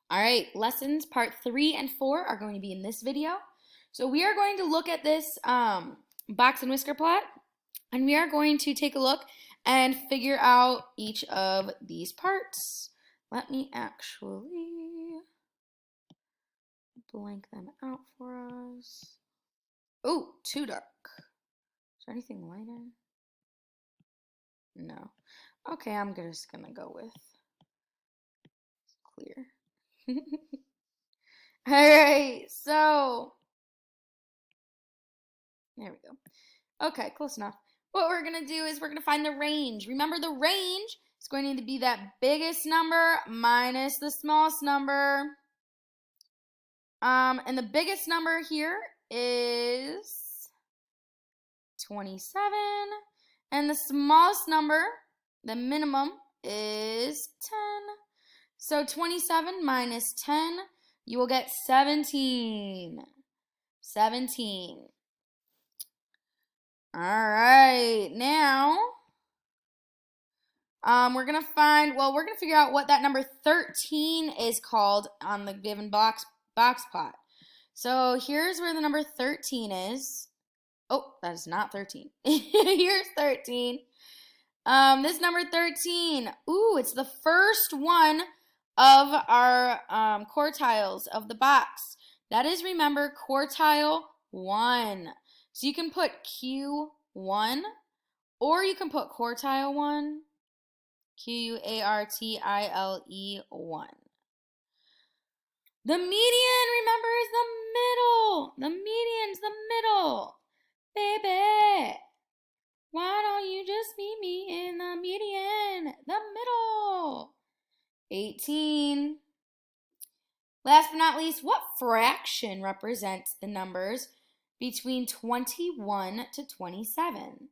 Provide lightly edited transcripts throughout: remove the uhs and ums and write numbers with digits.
All right, lessons part 3 and 4 are going to be in this video. So we are going to look at this box and whisker plot, and we are going to take a look and figure out each of these parts. Let me actually blank them out for us. Oh, too dark. Is there anything lighter? No. Okay, I'm just gonna go with clear. All right, so there we go. Okay, close enough. What we're going to do is we're going to find the range. Remember, the range is going to be that biggest number minus the smallest number. And the biggest number here is 27. And the smallest number, the minimum, is 10. So 27 minus 10, you will get 17. 17. All right, now we're going to figure out what that number 13 is called on the given box plot. So here's where the number 13 is. Oh, that is not 13. Here's 13. This number 13, ooh, it's the first one of our quartiles of the box. That is, remember, quartile 1. So you can put Q1 or you can put quartile 1, Quartile 1. The median, remember, is the middle. The median's the middle. Baby, why don't you just meet me in the median, the middle? 18. Last but not least, what fraction represents the numbers between 21 to 27?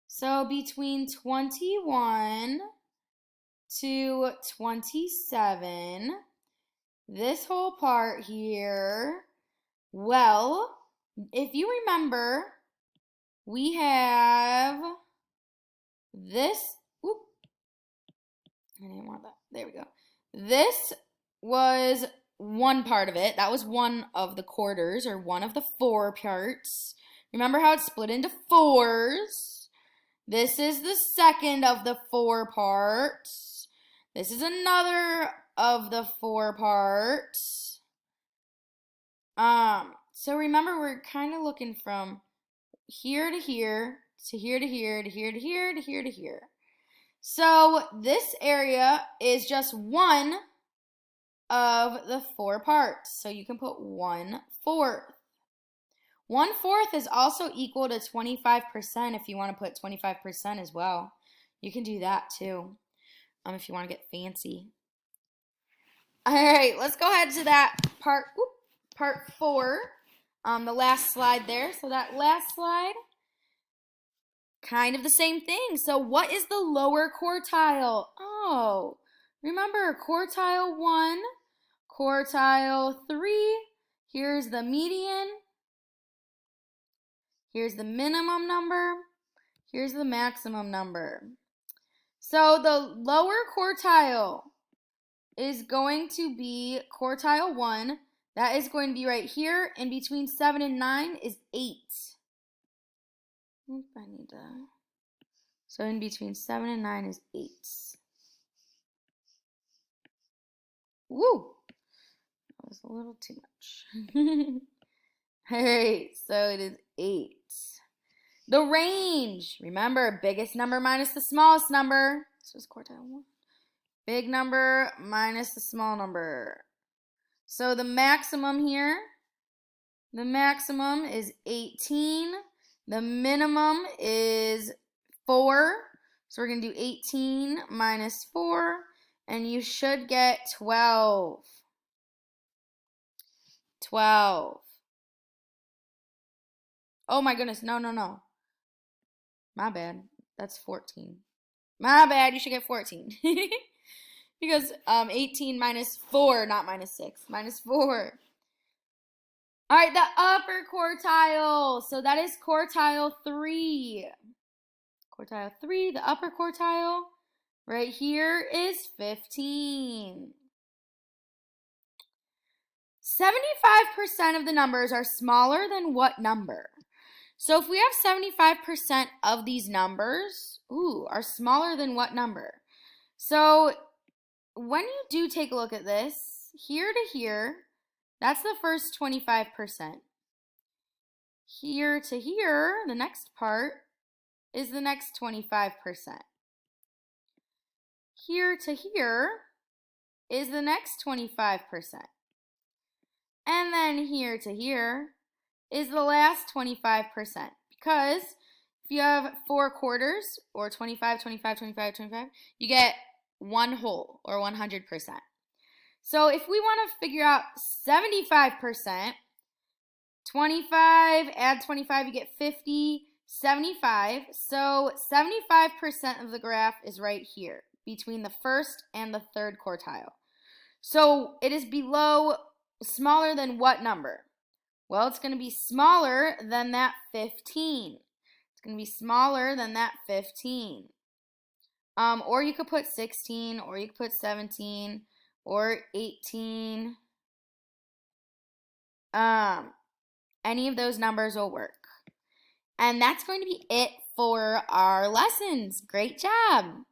So between 21 to 27, this whole part here, well, if you remember, we have this, oop, I didn't want that, there we go. This was one part of it. That was one of the quarters, or one of the 4 parts. Remember how it's split into 4s? This is the second of the 4 parts. This is another of the 4 parts. So remember, we're kind of looking from here to here, to here to here, to here to here, to here to here. So this area is just one of the 4 parts. So you can put 1/4. 1/4 is also equal to 25% if you want to put 25% as well. You can do that too, if you want to get fancy. All right, let's go ahead to that part 4, the last slide there. So that last slide, kind of the same thing. So what is the lower quartile? Oh, remember quartile 1, quartile 3. Here's the median. Here's the minimum number. Here's the maximum number. So the lower quartile is going to be quartile 1. That is going to be right here. In between 7 and 9 is 8. Oop, I need to. So in between 7 and 9 is 8. Woo! That was a little too much. All right, so it is 8. The range, remember, biggest number minus the smallest number. This was quartile 1. Big number minus the small number. So the maximum here, the maximum is 18. The minimum is 4. So we're going to do 18 minus 4, and you should get 12. 12. Oh my goodness, no. My bad. That's 14. My bad, you should get 14. Because 18 minus 4, not minus 6, minus 4. All right, the upper quartile. So that is quartile 3. Quartile 3, the upper quartile, right here is 15. 75% of the numbers are smaller than what number? So if we have 75% of these numbers, are smaller than what number? So when you do take a look at this, here to here, that's the first 25%. Here to here, the next part, is the next 25%. Here to here is the next 25%. And then here to here is the last 25%. Because if you have 4 quarters, or 25, 25, 25, 25, you get 1 whole, or 100%. So if we want to figure out 75%, 25, add 25, you get 50, 75. So 75% of the graph is right here, between the first and the third quartile. So it is smaller than what number? Well, it's going to be smaller than that 15. It's going to be smaller than that 15. Or you could put 16, or you could put 17, or 18. Any of those numbers will work. And that's going to be it for our lessons. Great job!